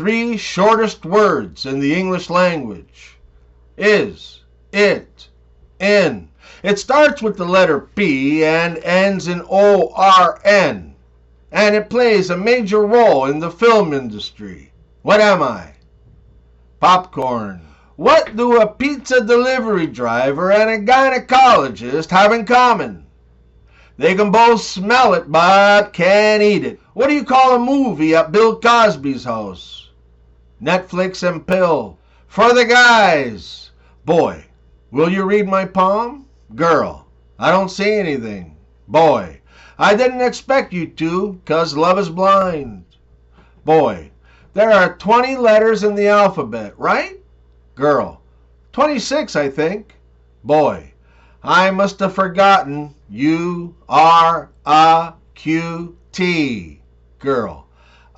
three shortest words in the English language. Is, it, in. It starts with the letter P and ends in O-R-N. And it plays a major role in the film industry. What am I? Popcorn. What do a pizza delivery driver and a gynecologist have in common? They can both smell it but can't eat it. What do you call a movie at Bill Cosby's house? Netflix and pill. For the guys. Boy, will you read my palm? Girl, I don't see anything. Boy, I didn't expect you to, 'cause love is blind. Boy, there are 20 letters in the alphabet, right? Girl, 26, I think. Boy, I must have forgotten U-R-A-Q-T. Girl,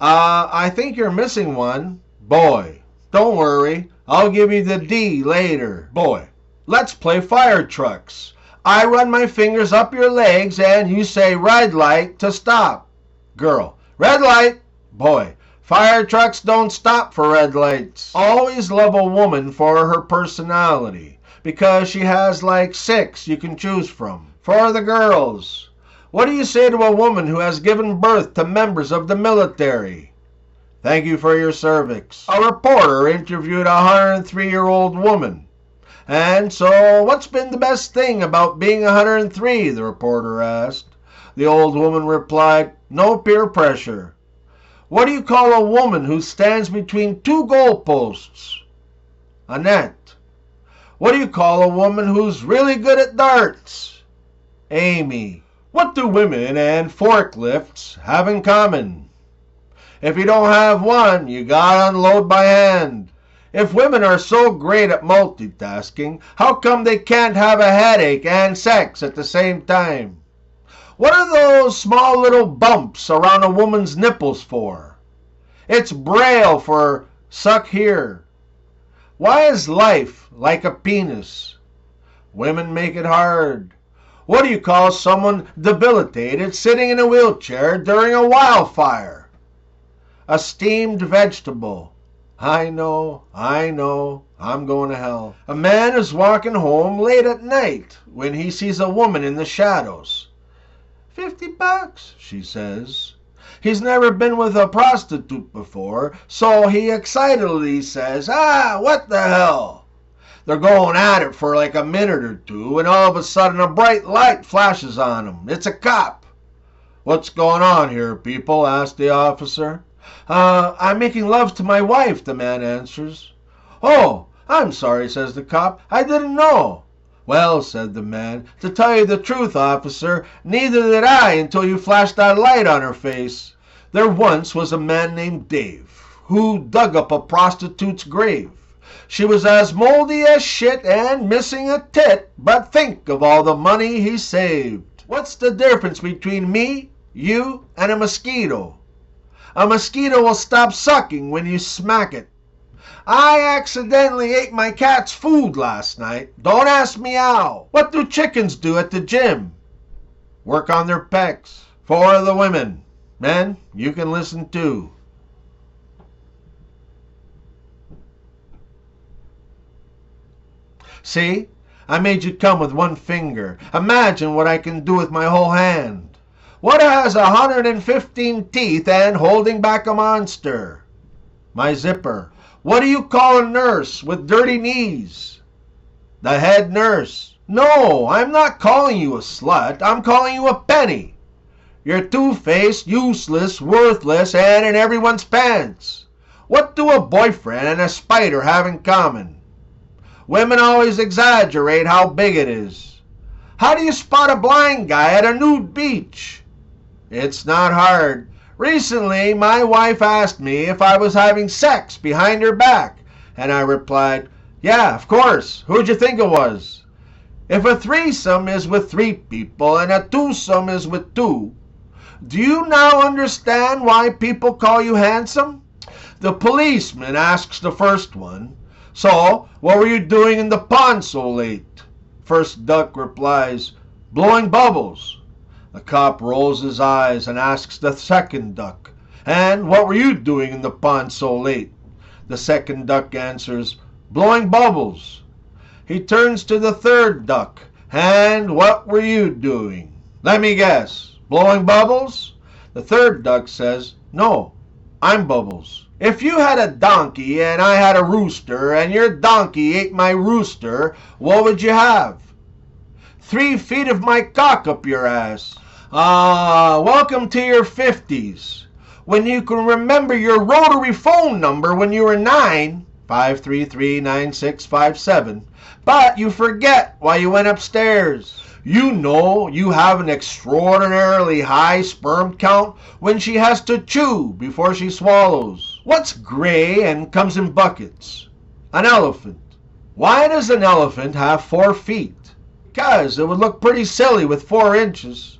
I think you're missing one. Boy, don't worry, I'll give you the D later. Boy, let's play fire trucks. I run my fingers up your legs and you say red light to stop. Girl, red light. Boy, fire trucks don't stop for red lights. Always love a woman for her personality, because she has like 6 you can choose from. For the girls, what do you say to a woman who has given birth to members of the military? Thank you for your cervix. A reporter interviewed a 103-year-old woman. And so, what's been the best thing about being 103, the reporter asked. The old woman replied, no peer pressure. What do you call a woman who stands between 2 goalposts? A net. What do you call a woman who's really good at darts? Amy. What do women and forklifts have in common? If you don't have one, you gotta unload by hand. If women are so great at multitasking, how come they can't have a headache and sex at the same time? What are those small little bumps around a woman's nipples for? It's Braille for suck here. Why is life like a penis? Women make it hard. What do you call someone debilitated sitting in a wheelchair during a wildfire? A steamed vegetable. I know, I'm going to hell. A man is walking home late at night when he sees a woman in the shadows. $50, she says. He's never been with a prostitute before, so he excitedly says, what the hell? They're going at it for like a minute or two, and all of a sudden a bright light flashes on him. It's a cop. What's going on here, people? Asked the officer. I'm making love to my wife, the man answers. Oh, I'm sorry, says the cop. I didn't know. Well, said the man, to tell you the truth, officer, neither did I until you flashed that light on her face. There once was a man named Dave who dug up a prostitute's grave. She was as moldy as shit and missing a tit, but think of all the money he saved. What's the difference between me, you, and a mosquito? A mosquito will stop sucking when you smack it. I accidentally ate my cat's food last night. Don't ask me how. What do chickens do at the gym? Work on their pecs. For the women. Men, you can listen too. See? I made you come with one finger. Imagine what I can do with my whole hand. What has 115 teeth and holding back a monster? My zipper. What do you call a nurse with dirty knees? The head nurse. No, I'm not calling you a slut. I'm calling you a penny. You're two-faced, useless, worthless, and in everyone's pants. What do a boyfriend and a spider have in common? Women always exaggerate how big it is. How do you spot a blind guy at a nude beach? It's not hard. Recently, my wife asked me if I was having sex behind her back, and I replied, yeah, of course. Who'd you think it was? If a threesome is with 3 people and a twosome is with 2, do you now understand why people call you handsome? The policeman asks the first one, so what were you doing in the pond so late? First duck replies, blowing bubbles. The cop rolls his eyes and asks the second duck, and what were you doing in the pond so late? The second duck answers, "Blowing bubbles." He turns to the third duck. "And what were you doing?" "Let me guess. Blowing bubbles?" The third duck says, "No, I'm Bubbles." "If you had a donkey and I had a rooster and your donkey ate my rooster, what would you have?" 3 feet of my cock up your ass." Ah, welcome to your 50s, when you can remember your rotary phone number when you were 9, 533-9657, but you forget why you went upstairs. You know you have an extraordinarily high sperm count when she has to chew before she swallows. What's gray and comes in buckets? An elephant. Why does an elephant have 4 feet? Because it would look pretty silly with 4 inches.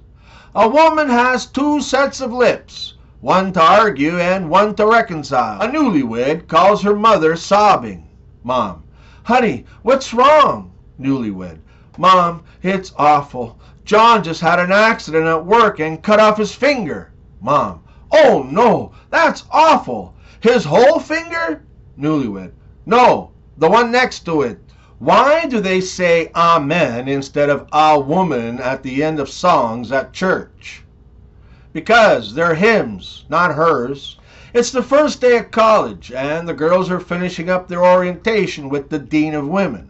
A woman has 2 sets of lips, one to argue and one to reconcile. A newlywed calls her mother sobbing. Mom: "Honey, what's wrong?" Newlywed: "Mom, it's awful. John just had an accident at work and cut off his finger." Mom: "Oh no, that's awful. His whole finger?" Newlywed: "No, the one next to it." Why do they say amen instead of a woman at the end of songs at church? Because they're hymns, not hers. It's the first day of college, and the girls are finishing up their orientation with the Dean of Women.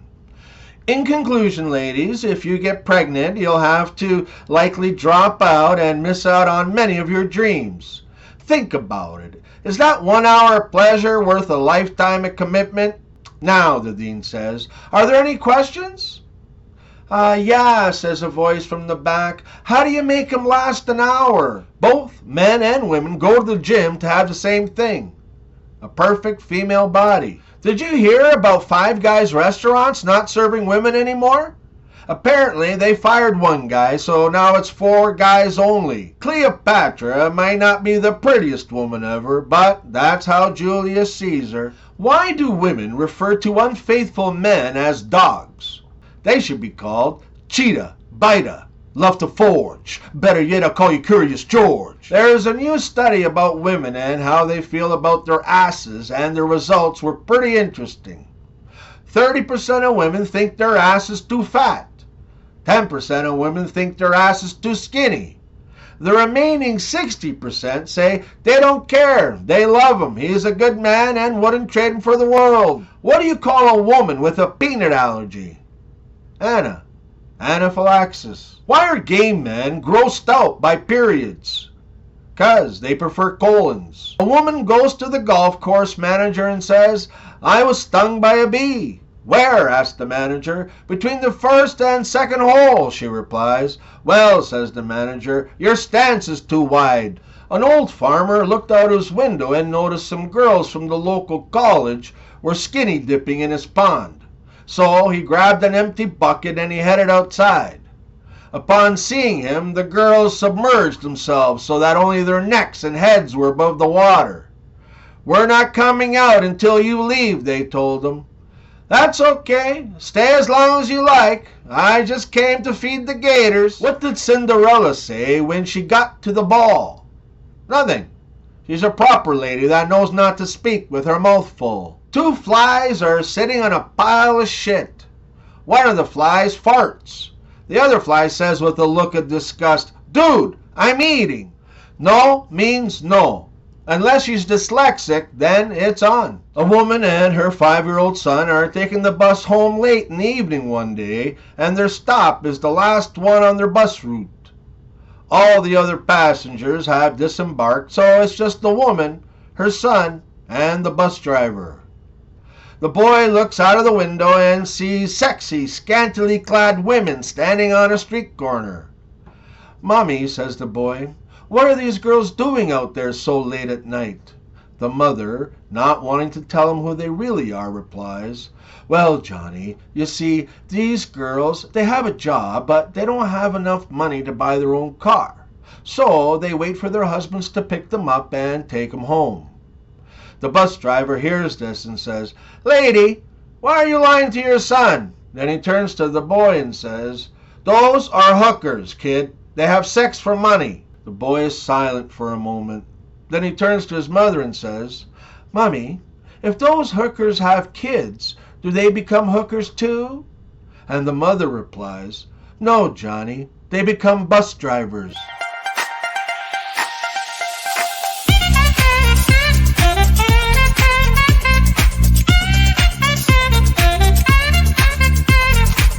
In conclusion, ladies, if you get pregnant, you'll have to likely drop out and miss out on many of your dreams. Think about it. Is that 1 hour of pleasure worth a lifetime of commitment? Now, the dean says, "Are there any questions?" Yeah, says a voice from the back. "How do you make them last an hour?" Both men and women go to the gym to have the same thing: a perfect female body. Did you hear about Five Guys restaurants not serving women anymore? Apparently they fired one guy, so now it's 4 guys only. Cleopatra might not be the prettiest woman ever, but that's how Julius Caesar. Why do women refer to unfaithful men as dogs? They should be called cheetah, biter, love to forge. Better yet, I'll call you Curious George. There is a new study about women and how they feel about their asses, and the results were pretty interesting. 30% of women think their ass is too fat. 10% of women think their ass is too skinny. The remaining 60% say they don't care, they love him, he's a good man and wouldn't trade him for the world. What do you call a woman with a peanut allergy? Anaphylaxis. Why are gay men grossed out by periods? 'Cause they prefer colons. A woman goes to the golf course manager and says, "I was stung by a bee." "Where?" asks the manager. "Between the first and second hole," she replies. "Well," says the manager, "your stance is too wide." An old farmer looked out his window and noticed some girls from the local college were skinny dipping in his pond. So he grabbed an empty bucket and he headed outside. Upon seeing him, the girls submerged themselves so that only their necks and heads were above the water. "We're not coming out until you leave," they told him. "That's okay. Stay as long as you like. I just came to feed the gators." What did Cinderella say when she got to the ball? Nothing. She's a proper lady that knows not to speak with her mouth full. 2 flies are sitting on a pile of shit. One of the flies farts. The other fly says with a look of disgust, "Dude, I'm eating." No means no. Unless she's dyslexic, then it's on. A woman and her 5-year-old son are taking the bus home late in the evening one day, and their stop is the last one on their bus route. All the other passengers have disembarked, so it's just the woman, her son, and the bus driver. The boy looks out of the window and sees sexy, scantily clad women standing on a street corner. "Mommy," says the boy, "what are these girls doing out there so late at night?" The mother, not wanting to tell him who they really are, replies, "Well, Johnny, you see, these girls, they have a job, but they don't have enough money to buy their own car. So they wait for their husbands to pick them up and take them home." The bus driver hears this and says, "Lady, why are you lying to your son?" Then he turns to the boy and says, "Those are hookers, kid. They have sex for money." The boy is silent for a moment. Then he turns to his mother and says, "Mommy, If those hookers have kids, do they become hookers too? And the mother replies, no, Johnny, they become bus drivers.